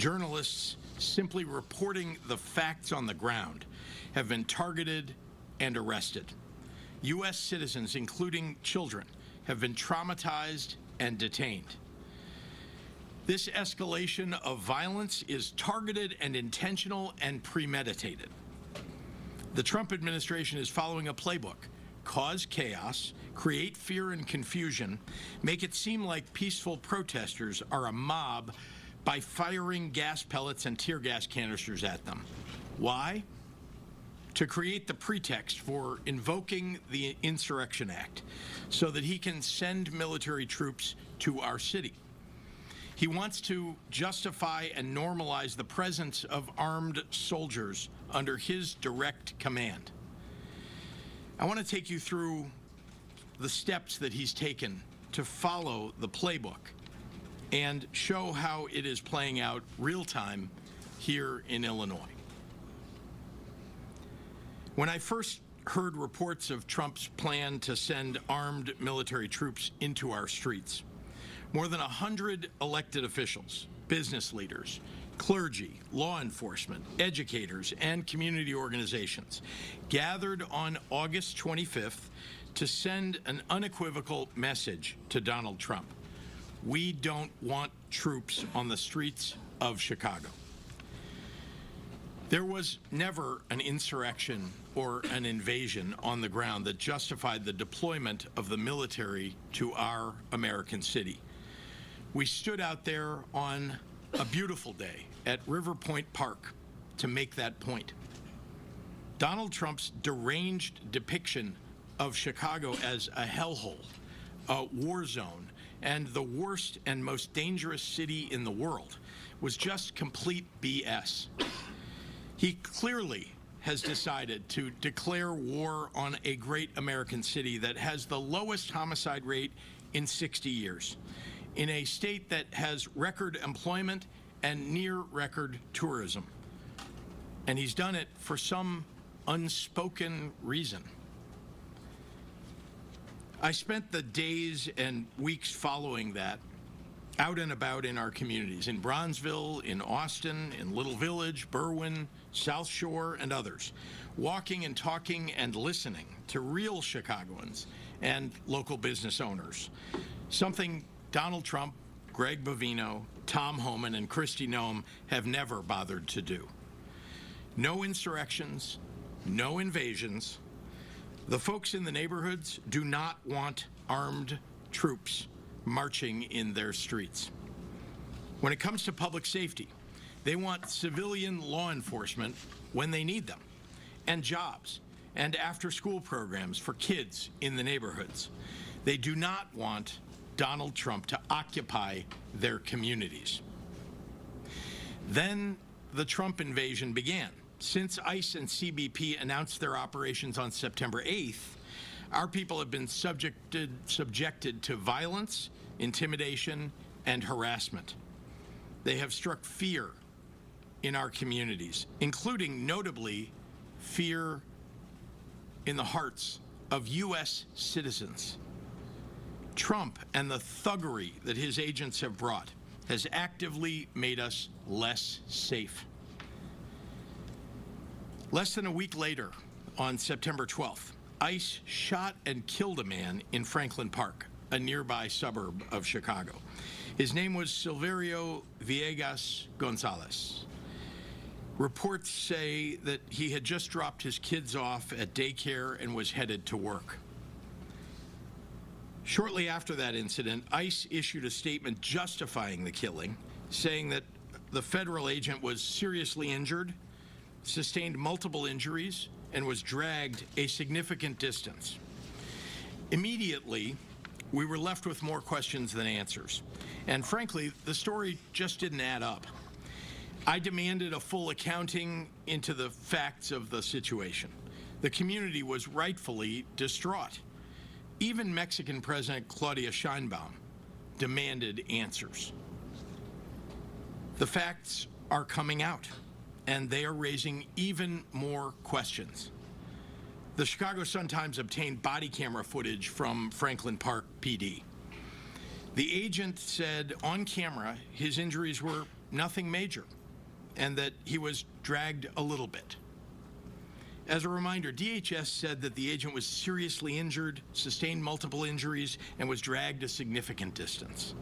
Journalists simply reporting the facts on the ground have been targeted and arrested. U.S. citizens, including children, have been traumatized and detained. This escalation of violence is targeted and intentional and premeditated. The Trump administration is following a playbook: cause chaos, create fear and confusion, make it seem like peaceful protesters are a mob by firing gas pellets and tear gas canisters at them. Why? To create the pretext for invoking the Insurrection Act so that he can send military troops to our city. He wants to justify and normalize the presence of armed soldiers under his direct command. I want to take you through the steps that he's taken to follow the playbook and show how it is playing out real time here in Illinois. When I first heard reports of Trump's plan to send armed military troops into our streets, more than 100 elected officials, business leaders, clergy, law enforcement, educators, and community organizations gathered on August 25th to send an unequivocal message to Donald Trump. We don't want troops on the streets of Chicago. There was never an insurrection or an invasion on the ground that justified the deployment of the military to our American city. We stood out there on a beautiful day at River Point Park to make that point. Donald Trump's deranged depiction of Chicago as a hellhole, a war zone, and the worst and most dangerous city in the world was just complete BS. He clearly has decided to declare war on a great American city that has the lowest homicide rate in 60 years, in a state that has record employment and near record tourism. And he's done it for some unspoken reason. I spent the days and weeks following that out and about in our communities, in Bronzeville, in Austin, in Little Village, Berwyn, South Shore, and others, walking and talking and listening to real Chicagoans and local business owners, something Donald Trump, Greg Bovino, Tom Homan, and Kristi Noem have never bothered to do. No insurrections, no invasions. The folks in the neighborhoods do not want armed troops marching in their streets. When it comes to public safety, they want civilian law enforcement when they need them, and jobs, and after-school programs for kids in the neighborhoods. They do not want Donald Trump to occupy their communities. Then the Trump invasion began. Since ICE and CBP announced their operations on September 8th, our people have been subjected to violence, intimidation, and harassment. They have struck fear in our communities, including notably fear in the hearts of U.S. citizens. Trump and the thuggery that his agents have brought has actively made us less safe. Less than a week later, on September 12th, ICE shot and killed a man in Franklin Park, a nearby suburb of Chicago. His name was Silverio Villegas Gonzalez. Reports say that he had just dropped his kids off at daycare and was headed to work. Shortly after that incident, ICE issued a statement justifying the killing, saying that the federal agent was seriously injured, sustained multiple injuries, and was dragged a significant distance. Immediately, we were left with more questions than answers. And frankly, the story just didn't add up. I demanded a full accounting into the facts of the situation. The community was rightfully distraught. Even Mexican President Claudia Sheinbaum demanded answers. The facts are coming out, and they are raising even more questions. The Chicago Sun-Times obtained body camera footage from Franklin Park PD. The agent said on camera his injuries were nothing major and that he was dragged a little bit. As a reminder, DHS said that the agent was seriously injured, sustained multiple injuries, and was dragged a significant distance.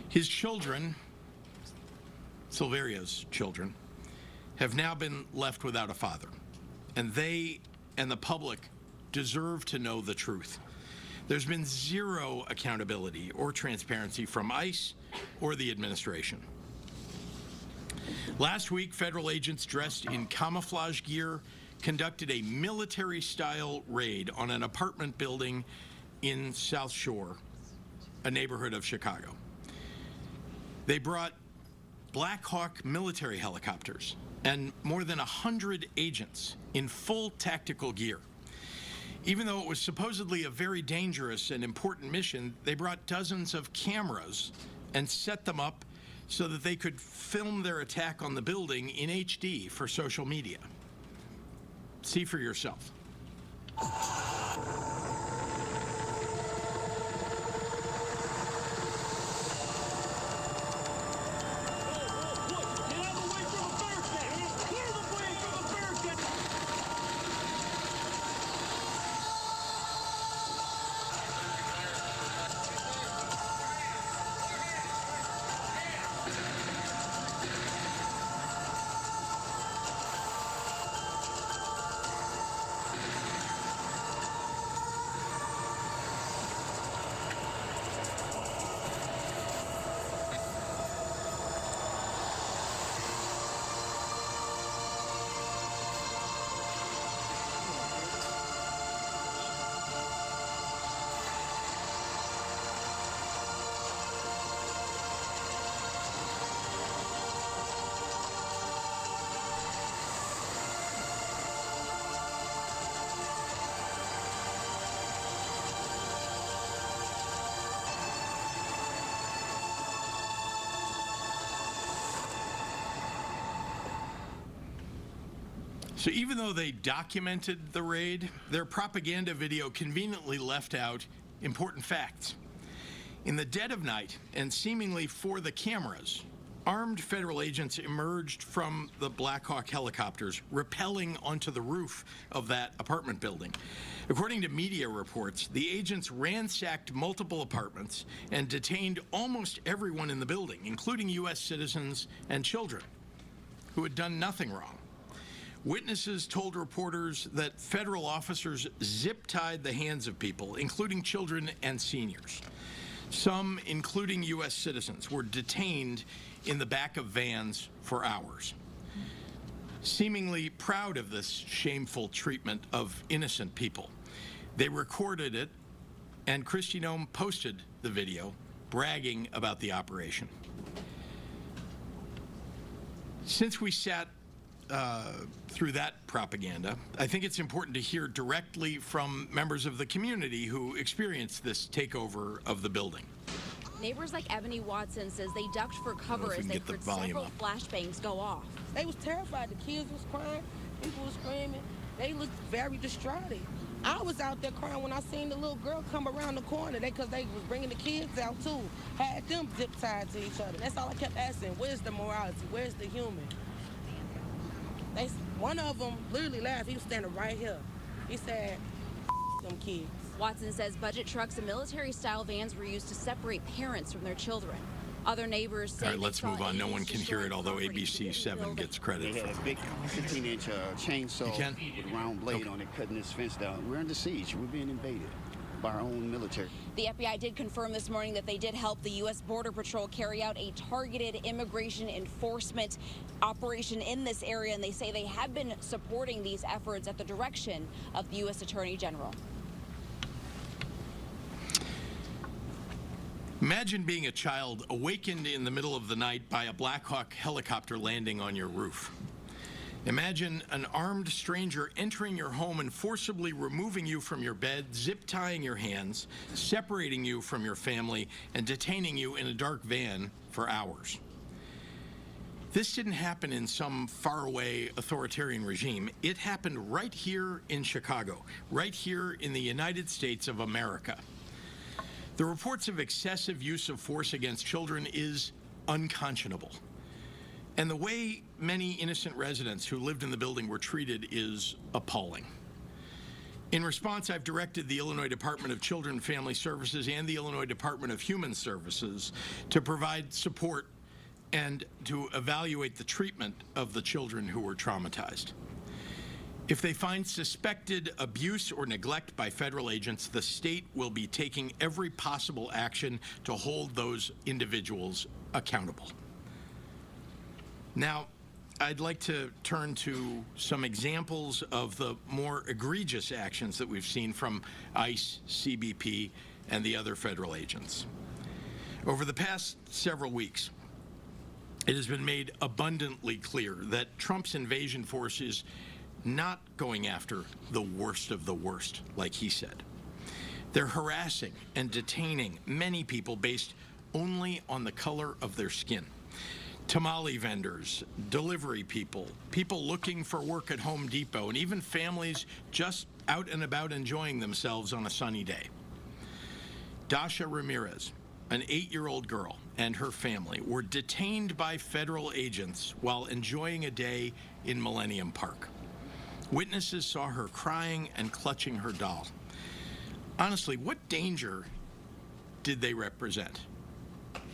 His children, Silverio's children, have now been left without a father, and they and the public deserve to know the truth. There's been zero accountability or transparency from ICE or the administration. Last week, federal agents dressed in camouflage gear conducted a military-style raid on an apartment building in South Shore, a neighborhood of Chicago. They brought Black Hawk military helicopters and more than 100 agents in full tactical gear. Even though it was supposedly a very dangerous and important mission, they brought dozens of cameras and set them up so that they could film their attack on the building in HD for social media. See for yourself. So even though they documented the raid, their propaganda video conveniently left out important facts. In the dead of night, and seemingly for the cameras, armed federal agents emerged from the Black Hawk helicopters, rappelling onto the roof of that apartment building. According to media reports, the agents ransacked multiple apartments and detained almost everyone in the building, including U.S. citizens and children who had done nothing wrong. Witnesses told reporters that federal officers zip-tied the hands of people, including children and seniors. Some, including U.S. citizens, were detained in the back of vans for hours. Seemingly proud of this shameful treatment of innocent people, they recorded it, and Kristi Noem posted the video, bragging about the operation. Since we sat through that propaganda, I think it's important to hear directly from members of the community who experienced this takeover of the building. Neighbors like Ebony Watson says they ducked for cover as they heard several flashbangs go off. They was terrified. The kids was crying, people was screaming. They looked very distraught. I was out there crying when I seen the little girl come around the corner. Because they was bringing the kids out too. Had them zip tied to each other. That's all I kept asking. Where's the morality? Where's the human? One of them literally laughed. He was standing right here. He said, them kids. Watson says budget trucks and military-style vans were used to separate parents from their children. Other neighbors say. All right, let's move on. No one can hear it, although ABC 7 gets credit. They had a big 15-inch chainsaw with a round blade on it, cutting this fence down. We're under siege. We're being invaded by our own military. The FBI did confirm this morning that they did help the U.S. Border Patrol carry out a targeted immigration enforcement operation in this area, and they say they have been supporting these efforts at the direction of the U.S. Attorney General. Imagine being a child awakened in the middle of the night by a Black Hawk helicopter landing on your roof. Imagine an armed stranger entering your home and forcibly removing you from your bed, zip-tying your hands, separating you from your family, and detaining you in a dark van for hours. This didn't happen in some faraway authoritarian regime. It happened right here in Chicago, right here in the United States of America. The reports of excessive use of force against children is unconscionable. And the way many innocent residents who lived in the building were treated is appalling. In response, I've directed the Illinois Department of Children and Family Services and the Illinois Department of Human Services to provide support and to evaluate the treatment of the children who were traumatized. If they find suspected abuse or neglect by federal agents, the state will be taking every possible action to hold those individuals accountable. Now, I'd like to turn to some examples of the more egregious actions that we've seen from ICE, CBP, and the other federal agents. Over the past several weeks, it has been made abundantly clear that Trump's invasion force is not going after the worst of the worst, like he said. They're harassing and detaining many people based only on the color of their skin. Tamale vendors, delivery people, people looking for work at Home Depot, and even families just out and about enjoying themselves on a sunny day. Dasha Ramirez, an 8-year-old girl, and her family were detained by federal agents while enjoying a day in Millennium Park. Witnesses saw her crying and clutching her doll. Honestly, what danger did they represent?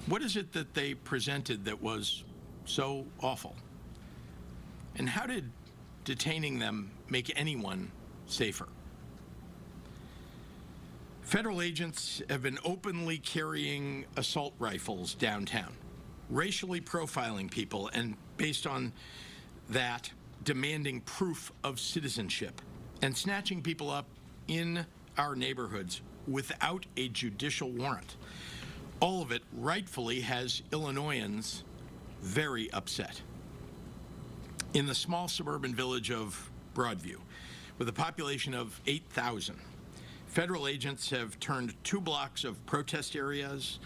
What is it that they presented that was so awful? And how did detaining them make anyone safer? Federal agents have been openly carrying assault rifles downtown, racially profiling people, and based on that, demanding proof of citizenship and snatching people up in our neighborhoods without a judicial warrant. All of it rightfully has Illinoisans very upset. In the small suburban village of Broadview, with a population of 8,000, federal agents have turned 2 blocks of protest areas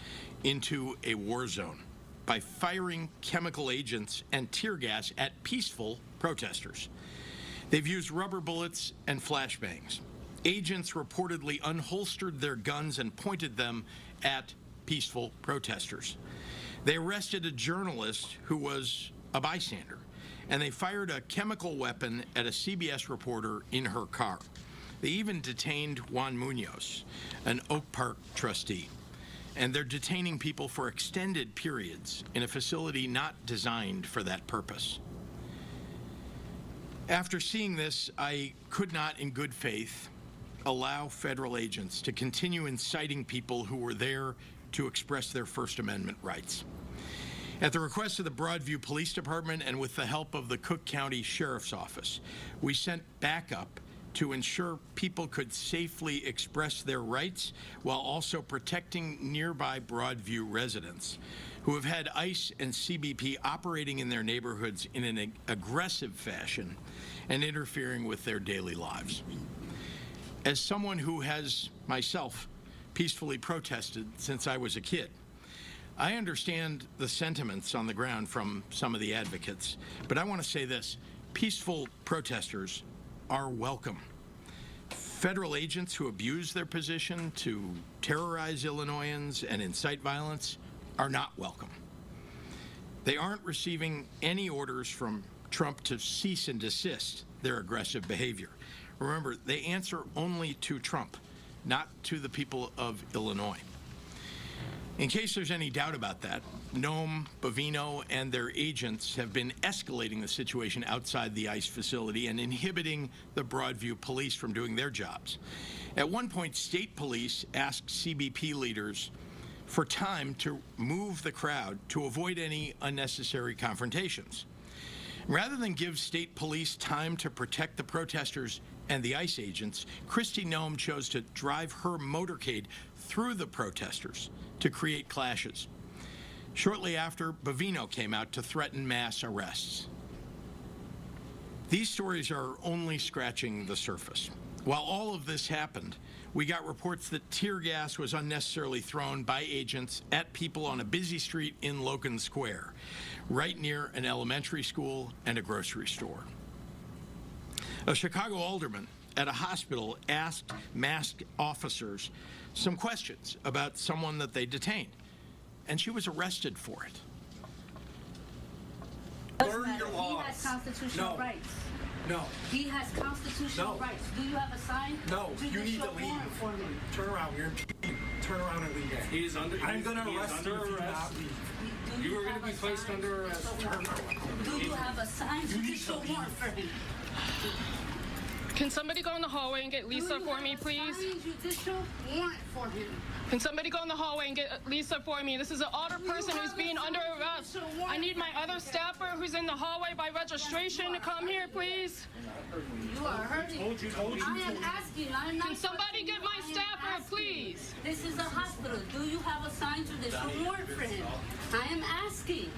into a war zone by firing chemical agents and tear gas at peaceful protesters. They've used rubber bullets and flashbangs. Agents reportedly unholstered their guns and pointed them at peaceful protesters. They arrested a journalist who was a bystander, and they fired a chemical weapon at a CBS reporter in her car. They even detained Juan Munoz, an Oak Park trustee, and they're detaining people for extended periods in a facility not designed for that purpose. After seeing this, I could not, in good faith, allow federal agents to continue inciting people who were there to express their First Amendment rights. At the request of the Broadview Police Department and with the help of the Cook County Sheriff's Office, we sent backup to ensure people could safely express their rights while also protecting nearby Broadview residents who have had ICE and CBP operating in their neighborhoods in an aggressive fashion and interfering with their daily lives. As someone who has myself peacefully protested since I was a kid, I understand the sentiments on the ground from some of the advocates, but I want to say this: peaceful protesters are welcome. Federal agents who abuse their position to terrorize Illinoisans and incite violence are not welcome. They aren't receiving any orders from Trump to cease and desist their aggressive behavior. Remember, they answer only to Trump, not to the people of Illinois. In case there's any doubt about that, Noam, Bovino, and their agents have been escalating the situation outside the ICE facility and inhibiting the Broadview police from doing their jobs. At one point, state police asked CBP leaders for time to move the crowd to avoid any unnecessary confrontations. Rather than give state police time to protect the protesters and the ICE agents, Kristi Noem chose to drive her motorcade through the protesters to create clashes. Shortly after, Bovino came out to threaten mass arrests. These stories are only scratching the surface. While all of this happened, we got reports that tear gas was unnecessarily thrown by agents at people on a busy street in Logan Square, right near an elementary school and a grocery store. A Chicago alderman at a hospital asked masked officers some questions about someone that they detained, and she was arrested for it. constitutional rights. No. He has constitutional rights. Do you have a sign? No. You need to leave. For me? Turn around. You're impeding. Turn around and leave. He is under. I'm going to arrest you if you do not leave. You are going to be placed under arrest. Do you have a signed judicial warrant for him? Can somebody go in the hallway and get Lisa for me, please? Signed judicial warrant for him. Can somebody go in the hallway and get Lisa for me? This is an older person who's being under arrest. I need my other staffer who's in the hallway by registration to come here, please. You are hurting. I am asking. I am not. Can somebody get my staffer, please? This is a hospital. Do you have a signed judicial warrant for him? I am asking.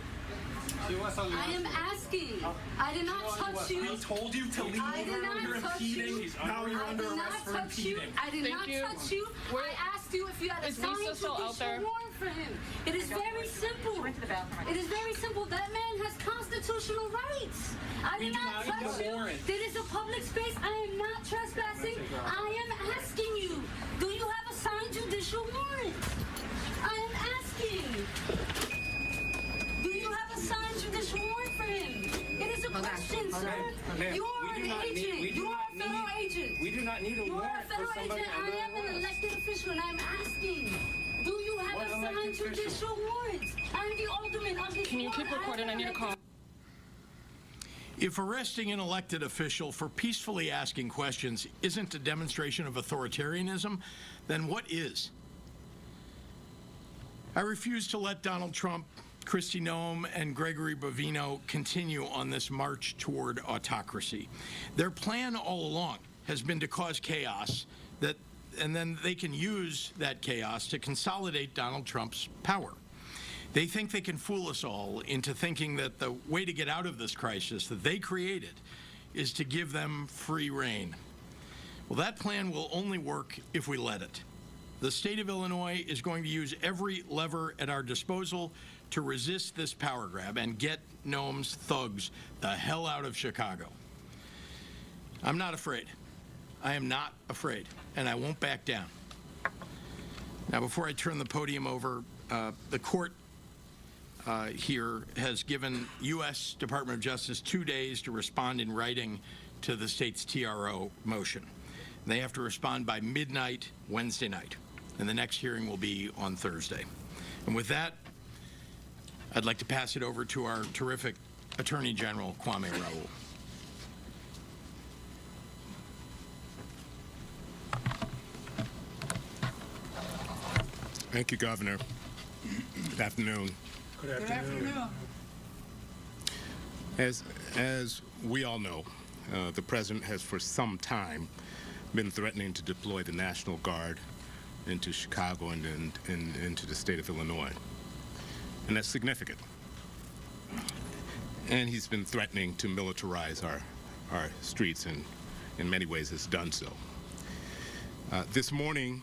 I am asking. I did not touch you. He told you to leave. I did not You're touch impeding. you. Now you're under arrest for impeding. I did not touch you. I asked you if you had a signed judicial warrant for him. It is very simple. It is very simple. That man has constitutional rights. I did not touch you. It is a public space. I am not trespassing. I am asking you. Do you have a signed judicial warrant? I am asking. Do you have a signed judicial warrant for him? It is a question, sir. You are an agent. You are a federal agent. We do not need a You are a warrant for federal somebody agent. I under am an arrest. elected official, and I'm asking. Do you have a signed judicial warrant? I'm the alderman of this Can you keep recording? I need a call. If arresting an elected official for peacefully asking questions isn't a demonstration of authoritarianism, then what is? I refuse to let Donald Trump, Kristi Noem, and Gregory Bovino continue on this march toward autocracy. Their plan all along has been to cause chaos, and then they can use that chaos to consolidate Donald Trump's power. They think they can fool us all into thinking that the way to get out of this crisis that they created is to give them free rein. Well, that plan will only work if we let it. The state of Illinois is going to use every lever at our disposal to resist this power grab and get Noem's thugs the hell out of Chicago. I'm not afraid. I am not afraid, and I won't back down. Now, before I turn the podium over, the court here has given U.S. Department of Justice 2 days to respond in writing to the state's TRO motion. They have to respond by midnight Wednesday night, and the next hearing will be on Thursday. And with that, I'd like to pass it over to our terrific Attorney General, Kwame Raoul. Thank you, Governor. Good afternoon. Good afternoon. As we all know, the President has for some time been threatening to deploy the National Guard into Chicago and into the state of Illinois. And that's significant. And he's been threatening to militarize our streets, and in many ways has done so. This morning,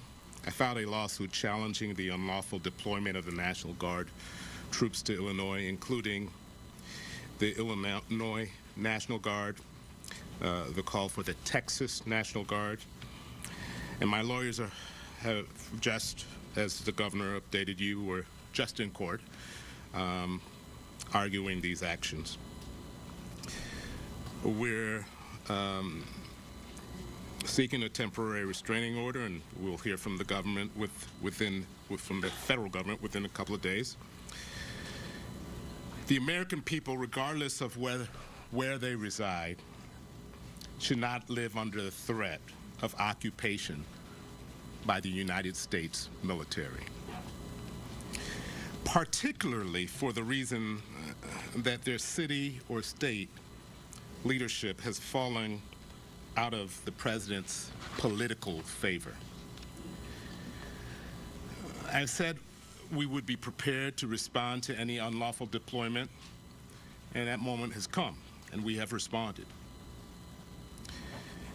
I filed a lawsuit challenging the unlawful deployment of the National Guard troops to Illinois, including the Illinois National Guard, the call for the Texas National Guard. And my lawyers have just, as the governor updated you, were just in court arguing these actions. We're seeking a temporary restraining order, and we'll hear from the government from the federal government within a couple of days. The American people, regardless of where they reside, should not live under the threat of occupation by the United States military, particularly for the reason that their city or state leadership has fallen out of the president's political favor. I've said we would be prepared to respond to any unlawful deployment, and that moment has come, and we have responded.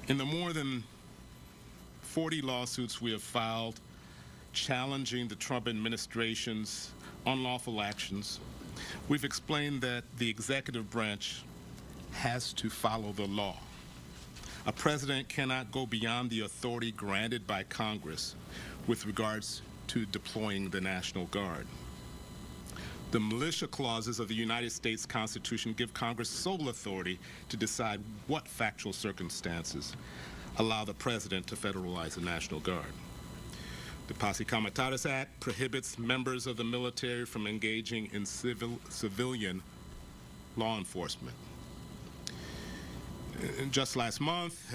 In the more than 40 lawsuits we have filed challenging the Trump administration's unlawful actions, we've explained that the executive branch has to follow the law. A president cannot go beyond the authority granted by Congress with regards to deploying the National Guard. The militia clauses of the United States Constitution give Congress sole authority to decide what factual circumstances allow the president to federalize the National Guard. The Posse Comitatus Act prohibits members of the military from engaging in civilian law enforcement. And just last month,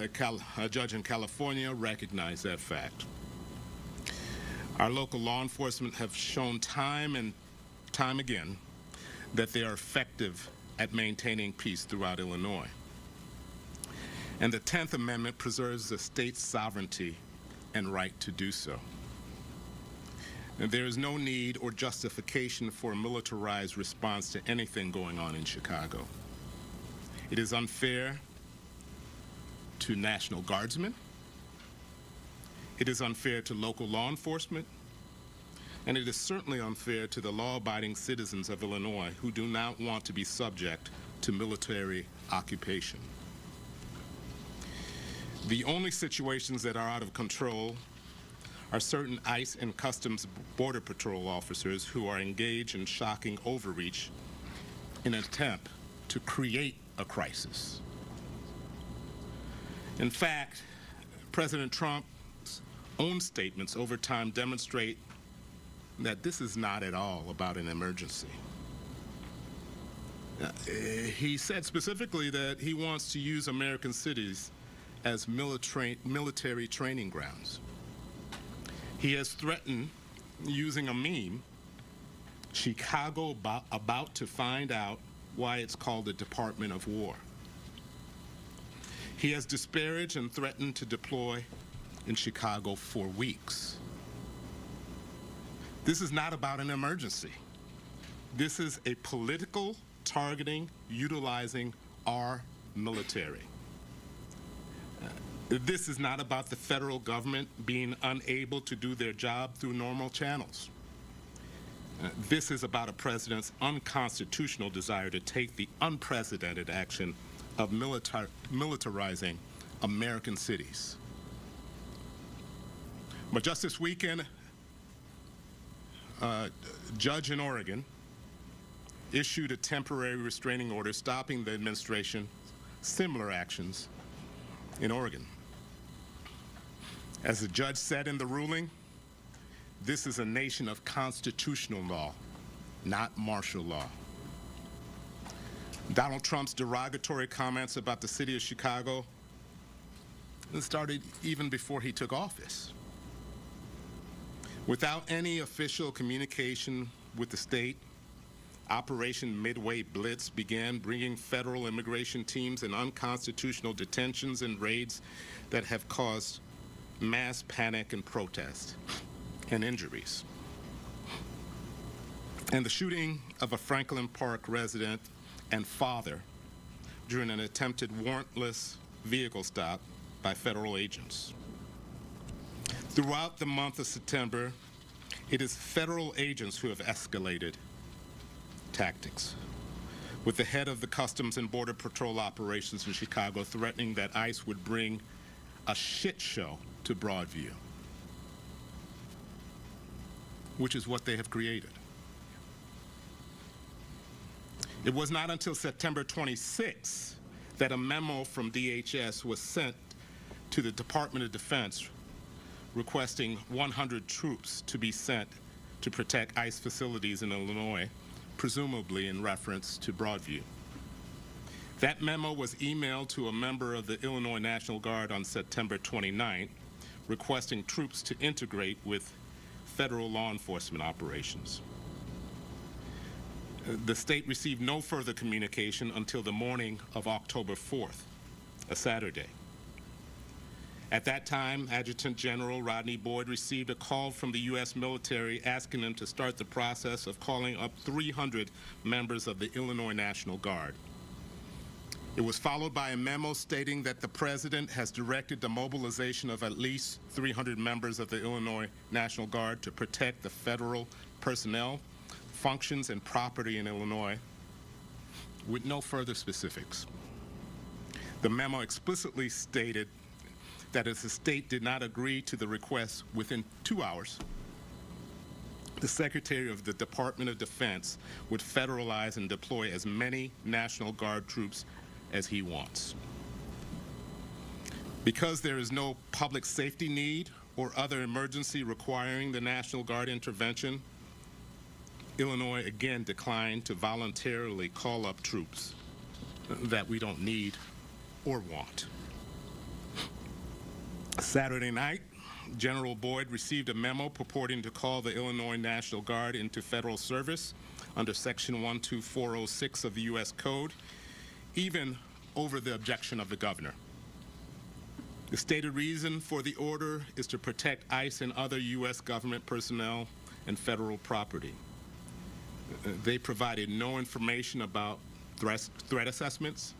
a judge in California recognized that fact. Our local law enforcement have shown time and time again that they are effective at maintaining peace throughout Illinois. And the 10th Amendment preserves the state's sovereignty and right to do so. And there is no need or justification for a militarized response to anything going on in Chicago. It is unfair to National Guardsmen. It is unfair to local law enforcement. And it is certainly unfair to the law-abiding citizens of Illinois who do not want to be subject to military occupation. The only situations that are out of control are certain ICE and Customs Border Patrol officers who are engaged in shocking overreach in an attempt to create a crisis. In fact, President Trump's own statements over time demonstrate that this is not at all about an emergency. He said specifically that he wants to use American cities as military training grounds. He has threatened using a meme, Chicago about to find out why it's called the Department of War. He has disparaged and threatened to deploy in Chicago for weeks. This is not about an emergency. This is a political targeting utilizing our military. This is not about the federal government being unable to do their job through normal channels. This is about a president's unconstitutional desire to take the unprecedented action of militarizing American cities. But just this weekend, a judge in Oregon issued a temporary restraining order stopping the administration similar actions in Oregon. As the judge said in the ruling, this is a nation of constitutional law, not martial law. Donald Trump's derogatory comments about the city of Chicago started even before he took office. Without any official communication with the state, Operation Midway Blitz began bringing federal immigration teams in unconstitutional detentions and raids that have caused mass panic and protest and injuries. And the shooting of a Franklin Park resident and father during an attempted warrantless vehicle stop by federal agents. Throughout the month of September, it is federal agents who have escalated tactics, with the head of the Customs and Border Patrol operations in Chicago threatening that ICE would bring a shit show to Broadview, which is what they have created. It was not until September 26 that a memo from DHS was sent to the Department of Defense requesting 100 troops to be sent to protect ICE facilities in Illinois, presumably in reference to Broadview. That memo was emailed to a member of the Illinois National Guard on September 29th, requesting troops to integrate with federal law enforcement operations. The state received no further communication until the morning of October 4th, a Saturday. At that time, Adjutant General Rodney Boyd received a call from the U.S. military asking him to start the process of calling up 300 members of the Illinois National Guard. It was followed by a memo stating that the president has directed the mobilization of at least 300 members of the Illinois National Guard to protect the federal personnel, functions, and property in Illinois, with no further specifics. The memo explicitly stated that if the state did not agree to the request within 2 hours, the Secretary of the Department of Defense would federalize and deploy as many National Guard troops as he wants. Because there is no public safety need or other emergency requiring the National Guard intervention, Illinois again declined to voluntarily call up troops that we don't need or want. Saturday night, General Boyd received a memo purporting to call the Illinois National Guard into federal service under Section 12406 of the U.S. Code, even over the objection of the governor. The stated reason for the order is to protect ICE and other U.S. government personnel and federal property. They provided no information about threat assessments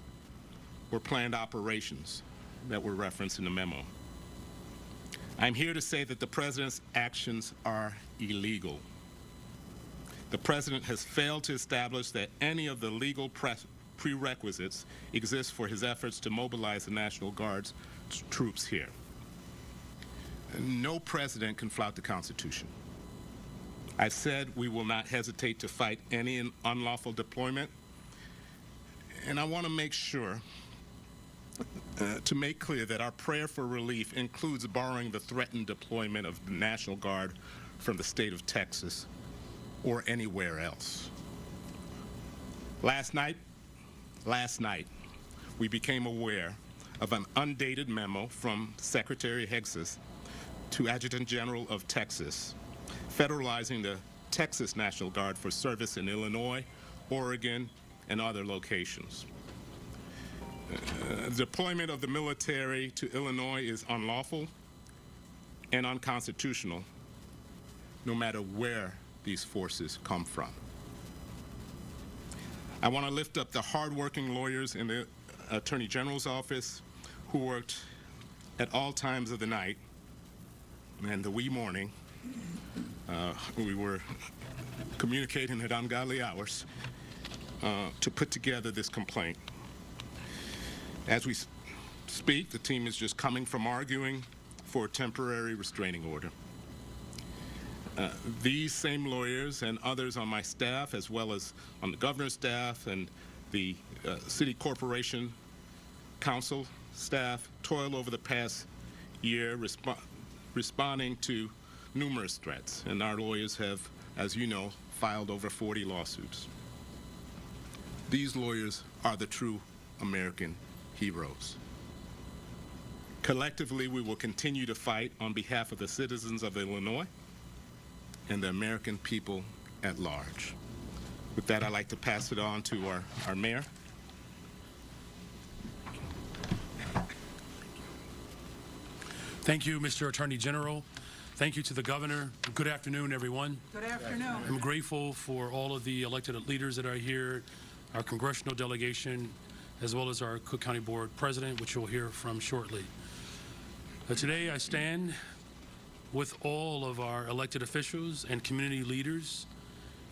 or planned operations that were referenced in the memo. I'm here to say that the president's actions are illegal. The president has failed to establish that any of the legal prerequisites exist for his efforts to mobilize the National Guard's troops here. No president can flout the Constitution. I've said we will not hesitate to fight any unlawful deployment, and I want to make sure to make clear that our prayer for relief includes barring the threatened deployment of the National Guard from the state of Texas or anywhere else. Last night, we became aware of an undated memo from Secretary Hexas to Adjutant General of Texas, federalizing the Texas National Guard for service in Illinois, Oregon, and other locations. Deployment of the military to Illinois is unlawful and unconstitutional, no matter where these forces come from. I want to lift up the hardworking lawyers in the Attorney General's office who worked at all times of the night and the wee morning. We were communicating at ungodly hours to put together this complaint. As we speak, the team is just coming from arguing for a temporary restraining order. These same lawyers and others on my staff, as well as on the governor's staff and the city corporation council staff, toiled over the past year responding to numerous threats, and our lawyers have, as you know, filed over 40 lawsuits. These lawyers are the true American heroes. Collectively, we will continue to fight on behalf of the citizens of Illinois and the American people at large. With that, I'd like to pass it on to our mayor. Thank you, Mr. Attorney General. Thank you to the governor. Good afternoon, everyone. Good afternoon. I'm grateful for all of the elected leaders that are here, our congressional delegation, as well as our Cook County Board President, which you'll hear from shortly. Today, I stand with all of our elected officials and community leaders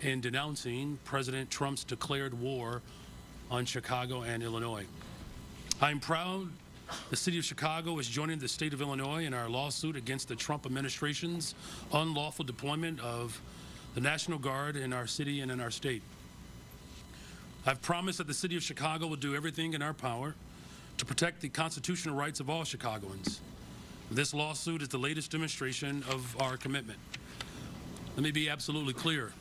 in denouncing President Trump's declared war on Chicago and Illinois. I'm proud the city of Chicago is joining the state of Illinois in our lawsuit against the Trump administration's unlawful deployment of the National Guard in our city and in our state. I've promised that the city of Chicago will do everything in our power to protect the constitutional rights of all Chicagoans. This lawsuit is the latest demonstration of our commitment. Let me be absolutely clear.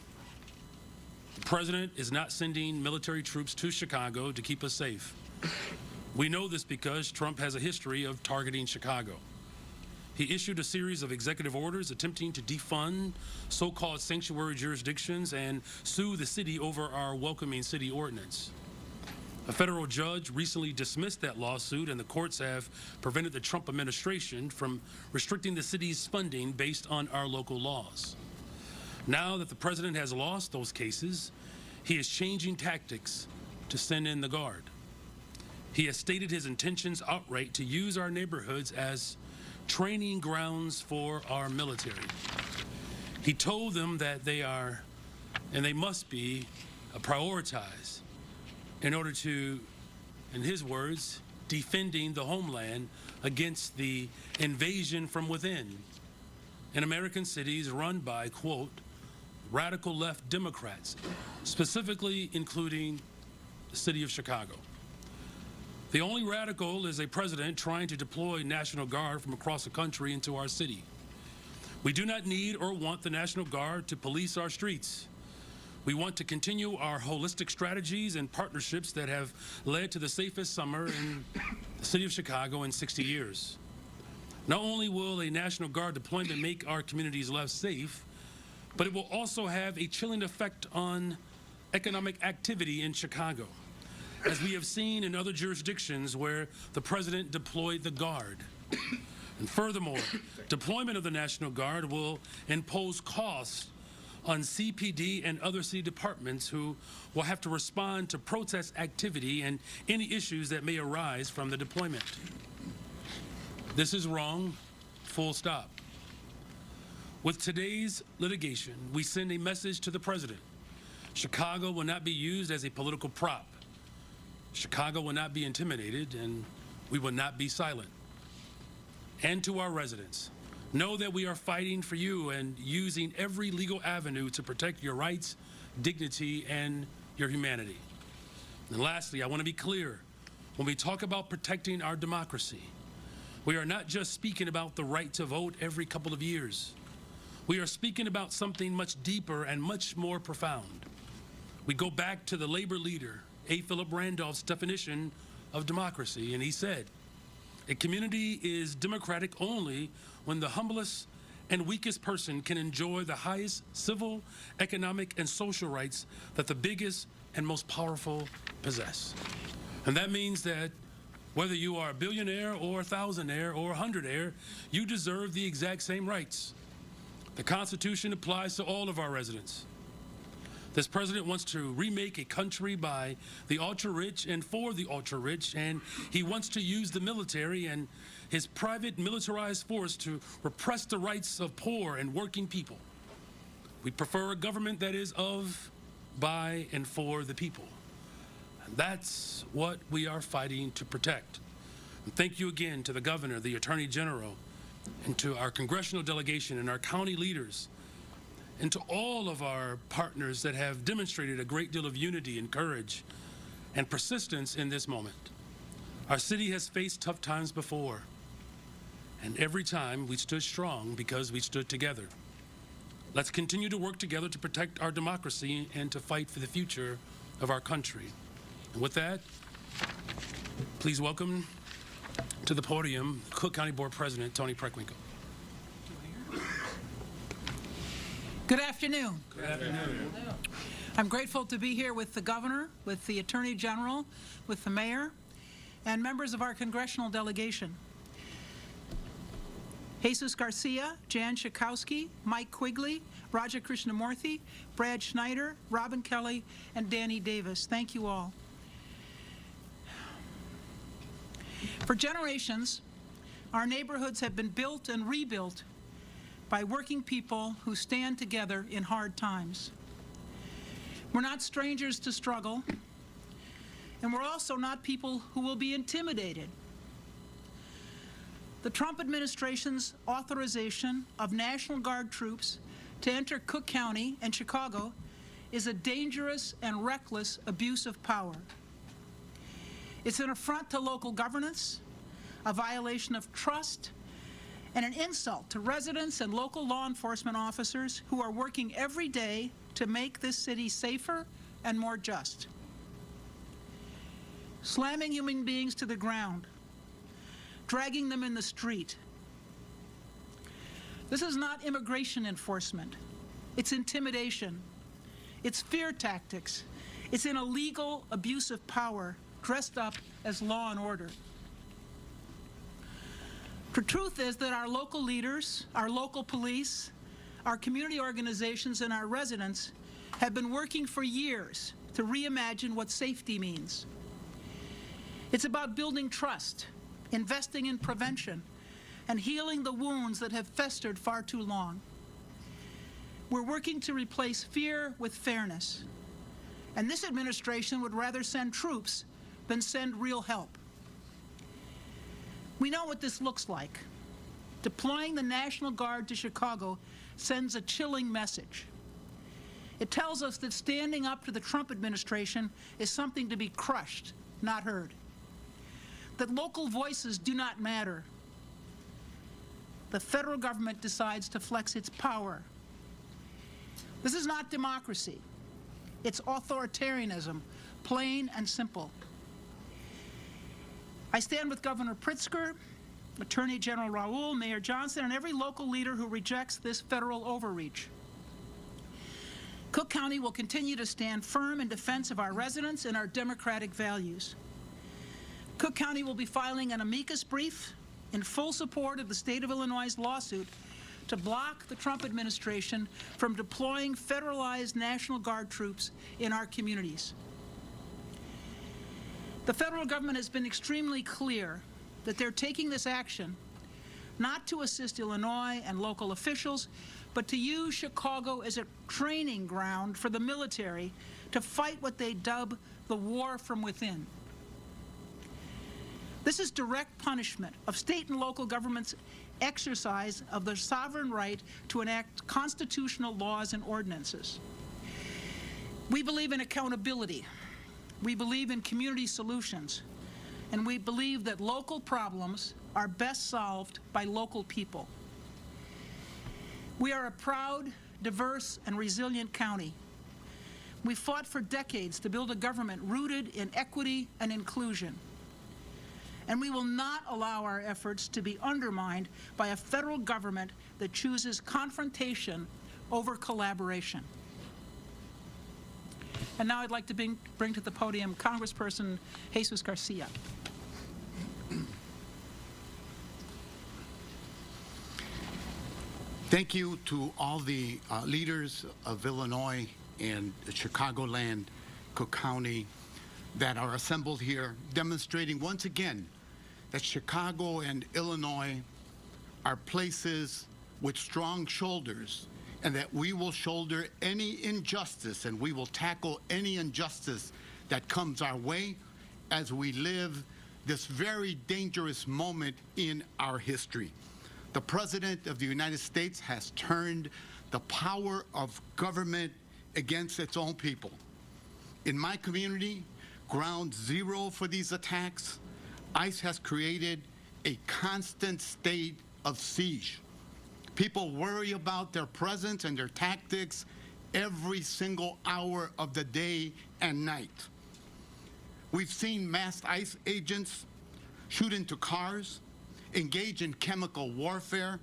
The president is not sending military troops to Chicago to keep us safe. We know this because Trump has a history of targeting Chicago. He issued a series of executive orders attempting to defund so-called sanctuary jurisdictions and sue the city over our welcoming city ordinance. A federal judge recently dismissed that lawsuit, and the courts have prevented the Trump administration from restricting the city's funding based on our local laws. Now that the president has lost those cases, he is changing tactics to send in the Guard. He has stated his intentions outright to use our neighborhoods as training grounds for our military. He told them that they are, and they must be, prioritized in order to, in his words, defending the homeland against the invasion from within in American cities run by, quote, radical left Democrats, specifically including the city of Chicago. The only radical is a president trying to deploy National Guard from across the country into our city. We do not need or want the National Guard to police our streets. We want to continue our holistic strategies and partnerships that have led to the safest summer in the city of Chicago in 60 years. Not only will a National Guard deployment make our communities less safe, but it will also have a chilling effect on economic activity in Chicago, as we have seen in other jurisdictions where the president deployed the Guard. And furthermore, deployment of the National Guard will impose costs on CPD and other city departments who will have to respond to protest activity and any issues that may arise from the deployment. This is wrong, full stop. With today's litigation, we send a message to the president. Chicago will not be used as a political prop. Chicago will not be intimidated, and we will not be silent. And to our residents, know that we are fighting for you and using every legal avenue to protect your rights, dignity, and your humanity. And lastly, I want to be clear. When we talk about protecting our democracy, we are not just speaking about the right to vote every couple of years. We are speaking about something much deeper and much more profound. We go back to the labor leader, A. Philip Randolph's definition of democracy, and he said, "A community is democratic only when the humblest and weakest person can enjoy the highest civil, economic, and social rights that the biggest and most powerful possess." And that means that whether you are a billionaire or a thousandaire or a hundredaire, you deserve the exact same rights. The Constitution applies to all of our residents. This president wants to remake a country by the ultra-rich and for the ultra-rich, and he wants to use the military and his private militarized force to repress the rights of poor and working people. We prefer a government that is of, by, and for the people. And that's what we are fighting to protect. And thank you again to the governor, the attorney general, and to our congressional delegation and our county leaders, and to all of our partners that have demonstrated a great deal of unity and courage and persistence in this moment. Our city has faced tough times before, and every time we stood strong because we stood together. Let's continue to work together to protect our democracy and to fight for the future of our country. And with that, please welcome to the podium Cook County Board President Tony Preckwinkle. Good afternoon. Good afternoon. I'm grateful to be here with the governor, with the attorney general, with the mayor, and members of our congressional delegation. Jesus Garcia, Jan Schakowsky, Mike Quigley, Raja Krishnamurthy, Brad Schneider, Robin Kelly, and Danny Davis. Thank you all. For generations, our neighborhoods have been built and rebuilt by working people who stand together in hard times. We're not strangers to struggle, and we're also not people who will be intimidated. The Trump administration's authorization of National Guard troops to enter Cook County and Chicago is a dangerous and reckless abuse of power. It's an affront to local governance, a violation of trust, and an insult to residents and local law enforcement officers who are working every day to make this city safer and more just. Slamming human beings to the ground, dragging them in the street. This is not immigration enforcement. It's intimidation. It's fear tactics. It's an illegal abuse of power dressed up as law and order. The truth is that our local leaders, our local police, our community organizations, and our residents have been working for years to reimagine what safety means. It's about building trust, investing in prevention, and healing the wounds that have festered far too long. We're working to replace fear with fairness, and this administration would rather send troops than send real help. We know what this looks like. Deploying the National Guard to Chicago sends a chilling message. It tells us that standing up to the Trump administration is something to be crushed, not heard. That local voices do not matter. The federal government decides to flex its power. This is not democracy. It's authoritarianism, plain and simple. I stand with Governor Pritzker, Attorney General Raoul, Mayor Johnson, and every local leader who rejects this federal overreach. Cook County will continue to stand firm in defense of our residents and our democratic values. Cook County will be filing an amicus brief in full support of the state of Illinois' lawsuit to block the Trump administration from deploying federalized National Guard troops in our communities. The federal government has been extremely clear that they're taking this action not to assist Illinois and local officials, but to use Chicago as a training ground for the military to fight what they dub the war from within. This is direct punishment of state and local governments' exercise of their sovereign right to enact constitutional laws and ordinances. We believe in accountability. We believe in community solutions. And we believe that local problems are best solved by local people. We are a proud, diverse, and resilient county. We fought for decades to build a government rooted in equity and inclusion. And we will not allow our efforts to be undermined by a federal government that chooses confrontation over collaboration. And now I'd like to bring to the podium Congressperson Jesus Garcia. Thank you to all the leaders of Illinois and Chicagoland, Cook County, that are assembled here, demonstrating once again that Chicago and Illinois are places with strong shoulders, and that we will shoulder any injustice and we will tackle any injustice that comes our way as we live this very dangerous moment in our history. The President of the United States has turned the power of government against its own people. In my community, ground zero for these attacks, ICE has created a constant state of siege. People worry about their presence and their tactics every single hour of the day and night. We've seen masked ICE agents shoot into cars, engage in chemical warfare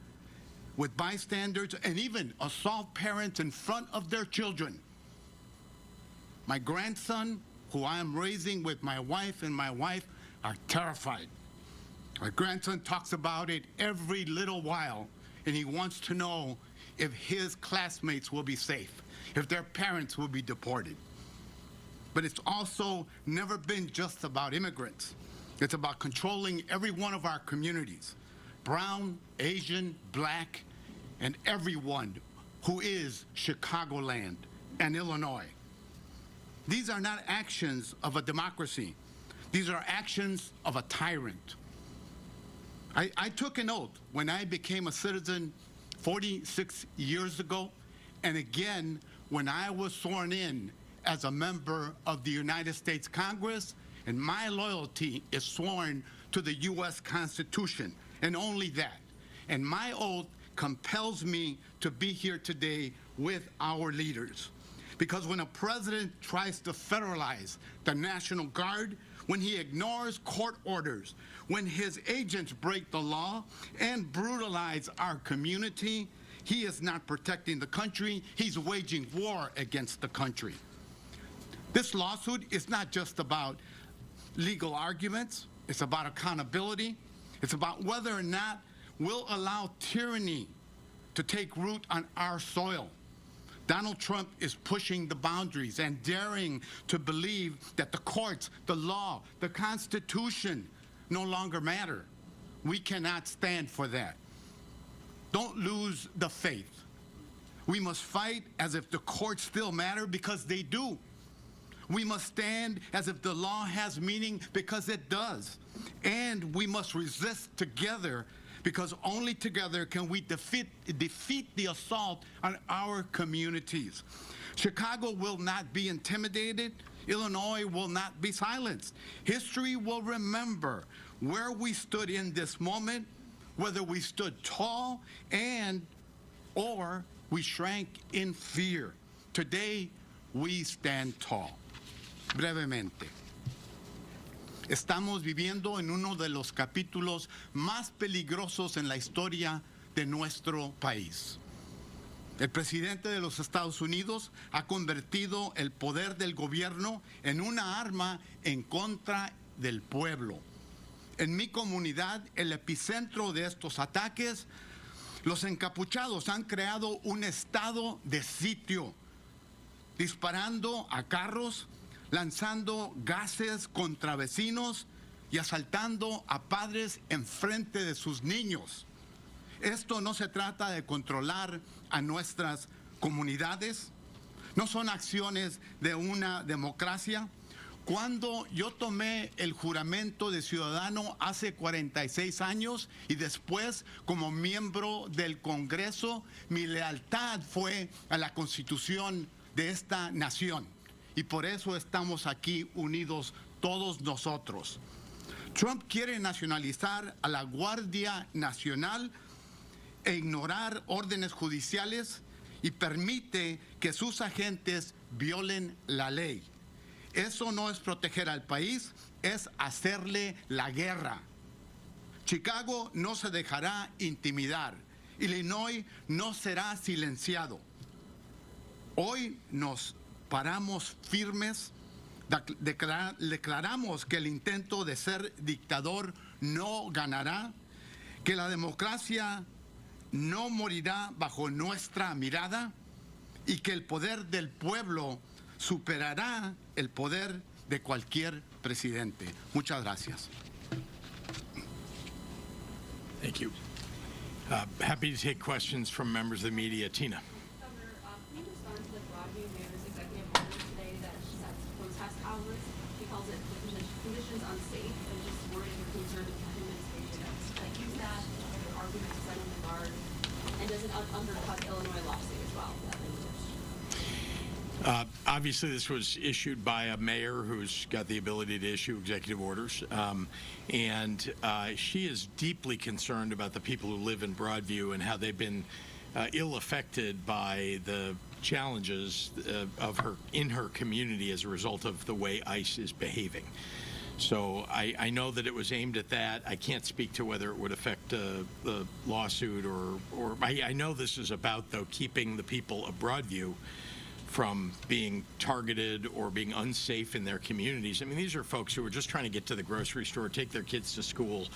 with bystanders, and even assault parents in front of their children. My grandson, who I am raising with my wife and my wife, are terrified. My grandson talks about it every little while, and he wants to know if his classmates will be safe, if their parents will be deported. But it's also never been just about immigrants. It's about controlling every one of our communities, brown, Asian, black, and everyone who is Chicagoland and Illinois. These are not actions of a democracy. These are actions of a tyrant. I took an oath when I became a citizen 46 years ago, and again when I was sworn in as a member of the United States Congress, and my loyalty is sworn to the U.S. Constitution, and only that. And my oath compels me to be here today with our leaders. Because when a president tries to federalize the National Guard, when he ignores court orders, when his agents break the law and brutalize our community, he is not protecting the country, he's waging war against the country. This lawsuit is not just about legal arguments, it's about accountability, it's about whether or not we'll allow tyranny to take root on our soil. Donald Trump is pushing the boundaries and daring to believe that the courts, the law, the Constitution no longer matter. We cannot stand for that. Don't lose the faith. We must fight as if the courts still matter, because they do. We must stand as if the law has meaning, because it does. And we must resist together, because only together can we defeat the assault on our communities. Chicago will not be intimidated. Illinois will not be silenced. History will remember where we stood in this moment, whether we stood tall or we shrank in fear. Today, we stand tall. Brevemente. Estamos viviendo en uno de los capítulos más peligrosos en la historia de nuestro país. El presidente de los Estados Unidos ha convertido el poder del gobierno en una arma en contra del pueblo. En mi comunidad, el epicentro de estos ataques, los encapuchados han creado un estado de sitio, disparando a carros, lanzando gases contra vecinos y asaltando a padres en frente de sus niños. Esto no se trata de controlar a nuestras comunidades, no son acciones de una democracia. Cuando yo tomé el juramento de ciudadano hace 46 años y después como miembro del Congreso, mi lealtad fue a la Constitución de esta nación y por eso estamos aquí unidos todos nosotros. Trump quiere nacionalizar a la Guardia Nacional e ignorar órdenes judiciales y permite que sus agentes violen la ley. Eso no es proteger al país, es hacerle la guerra. Chicago no se dejará intimidar. Illinois no será silenciado. Hoy nos paramos firmes, declaramos que el intento de ser dictador no ganará, que la democracia no morirá bajo nuestra mirada y que el poder del pueblo superará el poder de cualquier presidente. Muchas gracias. Thank you. Happy to take questions from members of the media. Tina. Governor, can you respond to the Broadview mayor's executive order today that sets protest hours? He calls it the conditions unsafe and just worried and concerned with the administration. Use that argument to settle the guard, and does it undercut Illinois lawsuit as well? Obviously, this was issued by a mayor who's got the ability to issue executive orders, and she is deeply concerned about the people who live in Broadview and how they've been ill-affected by the challenges in her community as a result of the way ICE is behaving. So I know that it was aimed at that. I can't speak to whether it would affect the lawsuit or I know this is about, though, keeping the people of Broadview from being targeted or being unsafe in their communities. I mean, these are folks who are just trying to get to the grocery store, take their kids to school.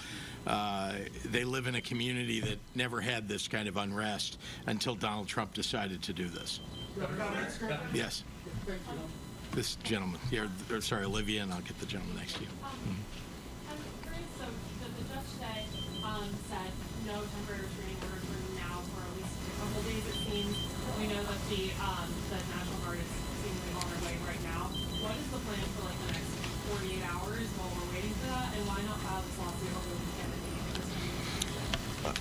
They live in a community that never had this kind of unrest until Donald Trump decided to do this. Yes. This gentleman here, sorry, Olivia, and I'll get the gentleman next to you. I'm curious, so the judge said no temporary restraining order for now for at least a couple of days, it seems. We know that the National Guard is seemingly on their way right now. What is the plan for like the next 48 hours while we're waiting for that, and why not file this lawsuit over the weekend?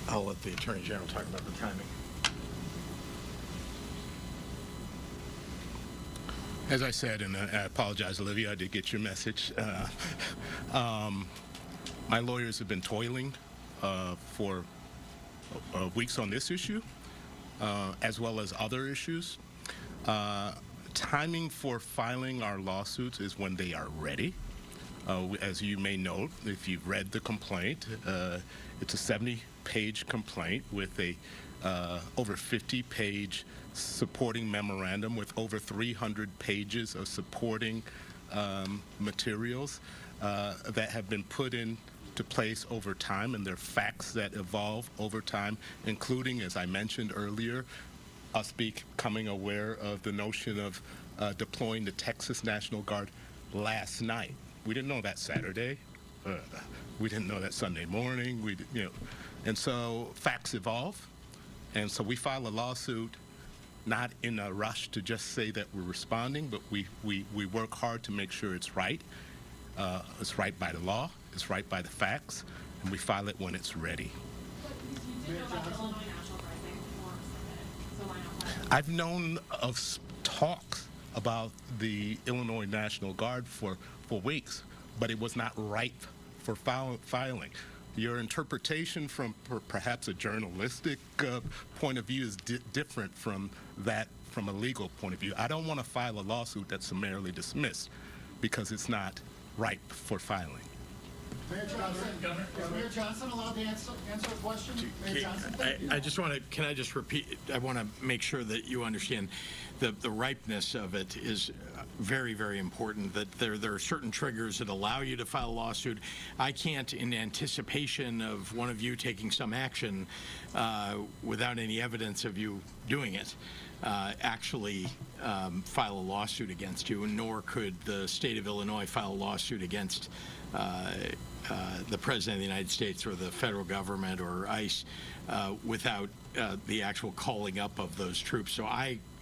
I'll let the Attorney General talk about the timing. As I said, and I apologize, Olivia, I did get your message. My lawyers have been toiling for weeks on this issue, as well as other issues. Timing for filing our lawsuits is when they are ready. As you may note, if you've read the complaint, it's a 70-page complaint with a over 50-page supporting memorandum with over 300 pages of supporting materials that have been put into place over time, and they're facts that evolve over time, including, as I mentioned earlier, us becoming aware of the notion of deploying the Texas National Guard last night. We didn't know that Saturday. We didn't know that Sunday morning. And so facts evolve, and so we file a lawsuit not in a rush to just say that we're responding, but we work hard to make sure it's right. It's right by the law, it's right by the facts, and we file it when it's ready. But you did know about the Illinois National Guard thing before, So why not file? I've known of talks about the Illinois National Guard for weeks, but it was not ripe for filing. Your interpretation from perhaps a journalistic point of view is different from that from a legal point of view. I don't want to file a lawsuit that's summarily dismissed because it's not ripe for filing. Mayor Johnson, is Mayor Johnson allowed to answer a question? Mayor Johnson, I just want to, can I just repeat, I want to make sure that you understand the ripeness of it is very, very important, that there are certain triggers that allow you to file a lawsuit. I can't, in anticipation of one of you taking some action without any evidence of you doing it, actually file a lawsuit against you, nor could the state of Illinois file a lawsuit against the President of the United States or the federal government or ICE without the actual calling up of those troops. So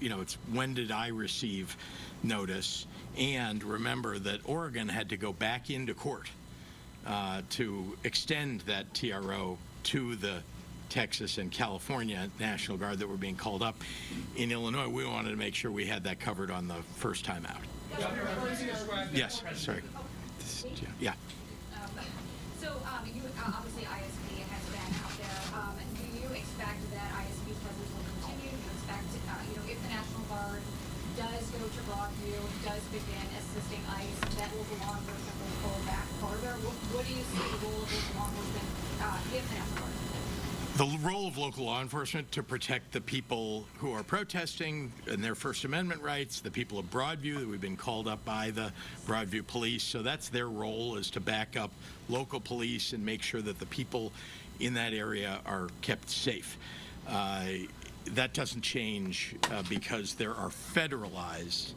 it's when did I receive notice? And remember that Oregon had to go back into court to extend that TRO to the Texas and California National Guard that were being called up. In Illinois, we wanted to make sure we had that covered on the first time out. Yes, sorry. Yeah. So you obviously ISP has been out there. Do you expect that ISP presence will continue? Do you expect, if the National Guard does go to Broadview, does begin assisting ICE, that local law enforcement will pull back further? What do you see the role of local law enforcement if the National Guard? The role of local law enforcement to protect the people who are protesting and their First Amendment rights, the people of Broadview that we've been called up by the Broadview police. So that's their role, is to back up local police and make sure that the people in that area are kept safe. That doesn't change because there are federalized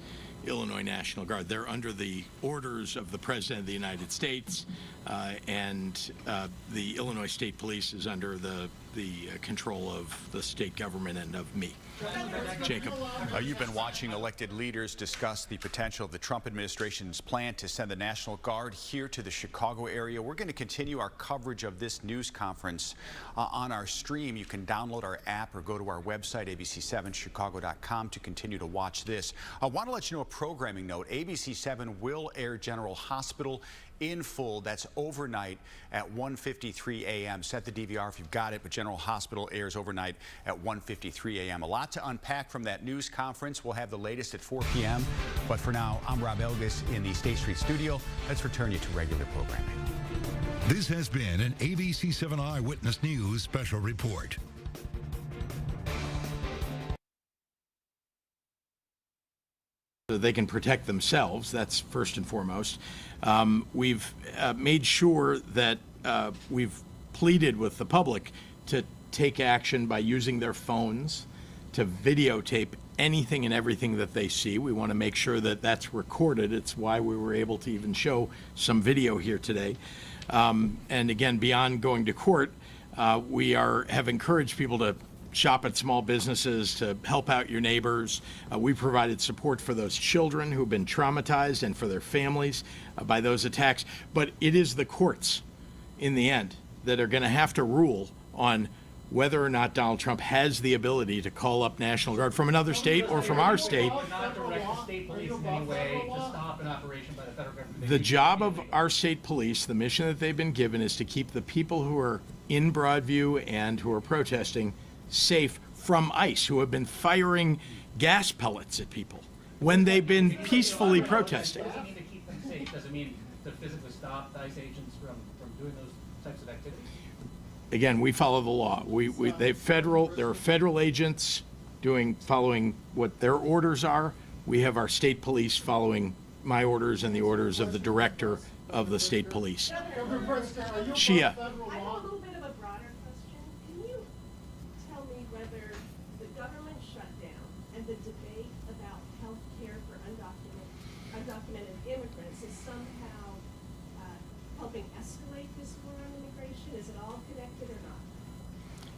Illinois National Guard. They're under the orders of the President of the United States, and the Illinois State Police is under the control of the state government and of me. Jacob. You've been watching elected leaders discuss the potential of the Trump administration's plan to send the National Guard here to the Chicago area. We're going to continue our coverage of this news conference on our stream. You can download our app or go to our website, abc7chicago.com, to continue to watch this. I want to let you know a programming note. ABC7 will air General Hospital in full. That's overnight at 1:53 a.m. Set the DVR if you've got it, but General Hospital airs overnight at 1:53 a.m. A lot to unpack from that news conference. We'll have the latest at 4 p.m. But for now, I'm Rob Elgis in the State Street studio. Let's return you to regular programming. This has been an ABC7 Eyewitness News special report. So they can protect themselves. That's first and foremost. We've made sure that we've pleaded with the public to take action by using their phones to videotape anything and everything that they see. We want to make sure that that's recorded. It's why we were able to even show some video here today. And again, beyond going to court, we have encouraged people to shop at small businesses, to help out your neighbors. We provided support for those children who've been traumatized and for their families by those attacks. But it is the courts, in the end, that are going to have to rule on whether or not Donald Trump has the ability to call up National Guard from another state or from our state. Not direct the state police in any way to stop an operation by the federal government. The job of our state police, the mission that they've been given, is to keep the people who are in Broadview and who are protesting safe from ICE, who have been firing gas pellets at people when they've been peacefully protesting. Does it mean to keep them safe? Does it mean to physically stop the ICE agents from doing those types of activities? Again, we follow the law. There are federal agents following what their orders are. We have our state police following my orders and the orders of the director of the state police. Shia.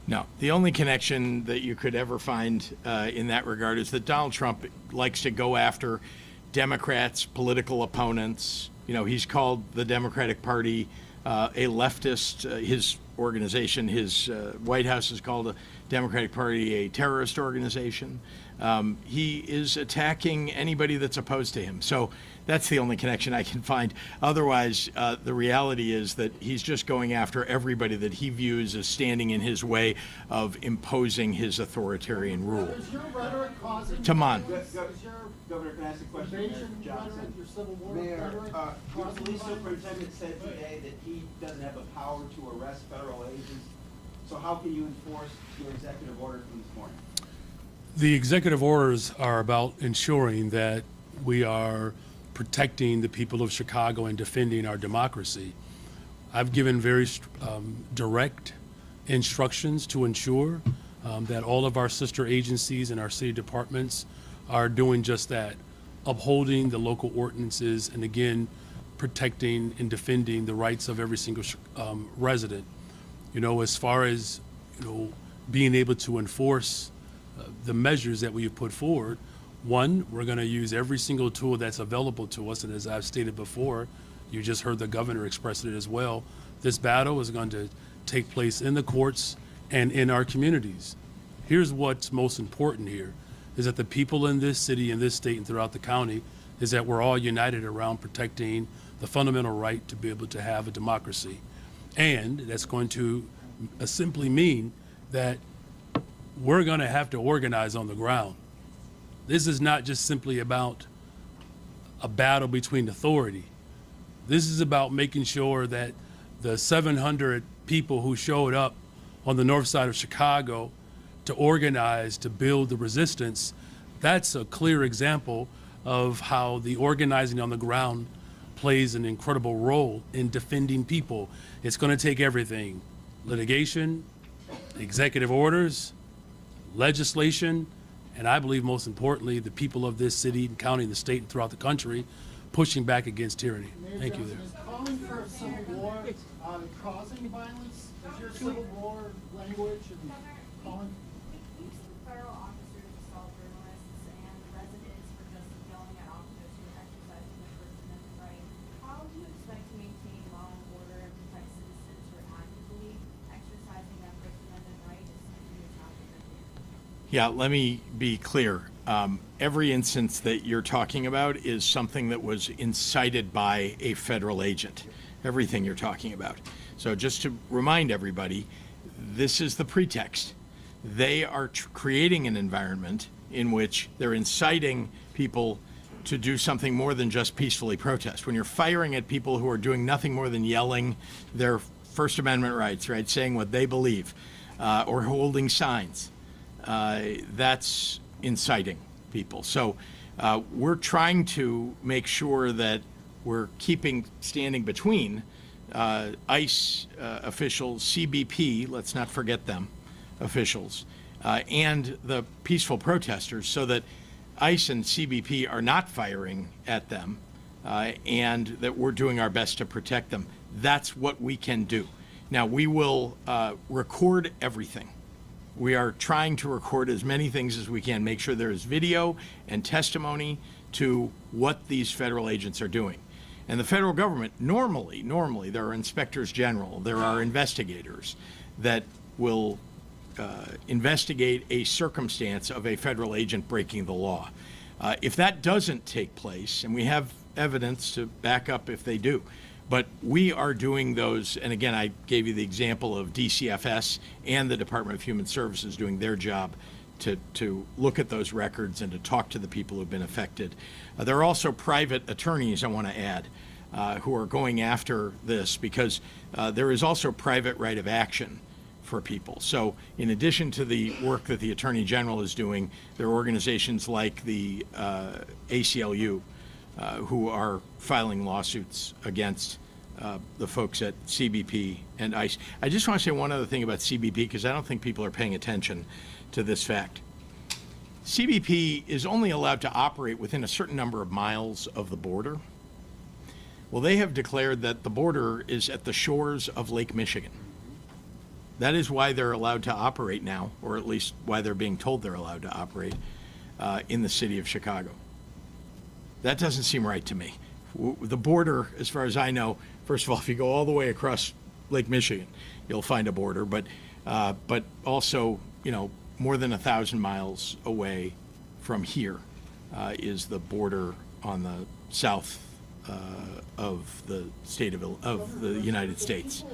No, the only connection that you could ever find in that regard is that Donald Trump likes to go after Democrats, political opponents. He's called the Democratic Party a leftist. His organization. His White House has called the Democratic Party a terrorist organization. He is attacking anybody that's opposed to him. So that's the only connection I can find. Otherwise, the reality is that he's just going after everybody that he views as standing in his way of imposing his authoritarian rule. Is your rhetoric causing... Taman. Governor, can I ask a question? Invasion rhetoric, your Civil War Mayor, rhetoric your causing police violence? superintendent said today that he doesn't have the power to arrest federal agents. So how can you enforce your executive order from this morning? The executive orders are about ensuring that we are protecting the people of Chicago and defending our democracy. I've given very direct instructions to ensure that all of our sister agencies and our city departments are doing just that, upholding the local ordinances and again, protecting and defending the rights of every single resident. You know, as far as, you know, being able to enforce the measures that we have put forward, one, we're going to use every single tool that's available to us, and as I've stated before, you just heard the governor express it as well, this battle is going to take place in the courts and in our communities. Here's what's most important here, is that the people in this city, in this state, and throughout the county, is that we're all united around protecting the fundamental right to be able to have a democracy. And that's going to simply mean that we're going to have to organize on the ground. This is not just simply about a battle between authority. This is about making sure that the 700 people who showed up on the north side of Chicago to organize, to build the resistance, that's a clear example of how the organizing on the ground plays an incredible role in defending people. It's going to take everything: litigation, executive orders, legislation, and I believe most importantly, the people of this city and county and the state and throughout the country pushing back against tyranny. Mayor Thank you Johnson, there. is calling for a civil war causing violence? Is your Civil War language and calling? We've seen federal officers assault journalists and residents for just yelling at officers who are exercising their First Amendment right. How do you expect to maintain law and order and protect citizens who are actively exercising that First Amendment right if something is not protected? Yeah, let me be clear. Every instance that you're talking about is something that was incited by a federal agent. Everything you're talking about. So just to remind everybody, this is the pretext. They are creating an environment in which they're inciting people to do something more than just peacefully protest. When you're firing at people who are doing nothing more than yelling their First Amendment rights, right, saying what they believe, or holding signs, that's inciting people. So we're trying to make sure that we're standing between ICE officials, CBP, let's not forget them, officials, and the peaceful protesters, so that ICE and CBP are not firing at them, and that we're doing our best to protect them. That's what we can do. Now, we will record everything. We are trying to record as many things as we can, make sure there is video and testimony to what these federal agents are doing. And the federal government, normally, there are inspectors general, there are investigators that will investigate a circumstance of a federal agent breaking the law. If that doesn't take place, and we have evidence to back up if they do, but we are doing those, and again, I gave you the example of DCFS and the Department of Human Services doing their job to look at those records and to talk to the people who've been affected. There are also private attorneys, I want to add, who are going after this, because there is also private right of action for people. So in addition to the work that the Attorney General is doing, there are organizations like the ACLU who are filing lawsuits against the folks at CBP and ICE. I just want to say one other thing about CBP, because I don't think people are paying attention to this fact. CBP is only allowed to operate within a certain number of miles of the border. Well, they have declared that the border is at the shores of Lake Michigan. That is why they're allowed to operate now, or at least why they're being told they're allowed to operate in the city of Chicago. That doesn't seem right to me. The border, as far as I know, first of all, if you go all the way across Lake Michigan, you'll find a border, but also, more than 1,000 miles away from here is the border on the south of the state of the United States.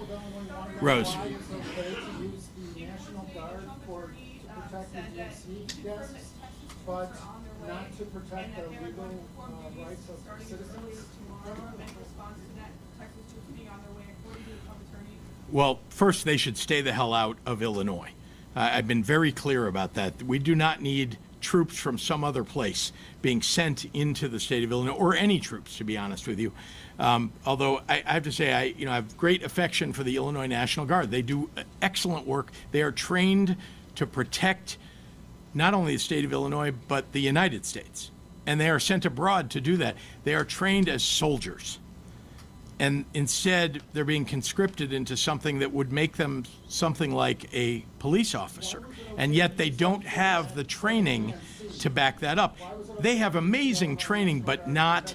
Rose. Why it's okay to use the National Guard to protect the DNC guests, but not to protect the legal rights of citizens? Well, first, they should stay the hell out of Illinois. I've been very clear about that. We do not need troops from some other place being sent into the state of Illinois, or any troops, to be honest with you. Although I have to say, I have great affection for the Illinois National Guard. They do excellent work. They are trained to protect not only the state of Illinois, but the United States. And they are sent abroad to do that. They are trained as soldiers. And instead, they're being conscripted into something that would make them something like a police officer. And yet they don't have the training to back that up. They have amazing training, but not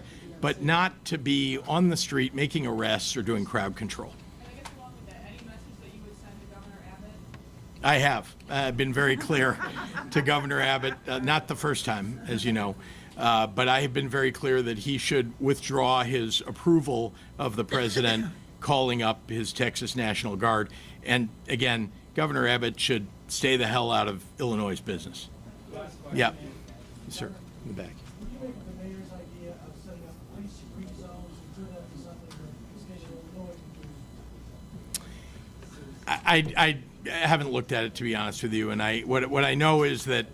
to be on the street making arrests or doing crowd control. I have. I've been very clear to Governor Abbott, not the first time, as you know, but I have been very clear that he should withdraw his approval of the president calling up his Texas National Guard. And again, Governor Abbott should stay the hell out of Illinois' business. Yeah. Yes, sir. In the back. What do you make of the mayor's idea of setting up police free zones and turn that into something that the state of Illinois can do? I haven't looked at it, to be honest with you, and what I know is that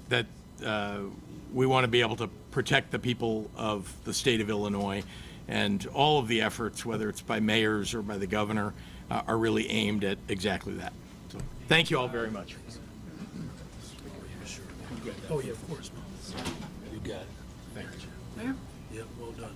we want to be able to protect the people of the state of Illinois, and all of the efforts, whether it's by mayors or by the governor, are really aimed at exactly that. So, thank you all very much. Oh, yeah, of course. You got it. Thank you. Mayor? Yep, well done.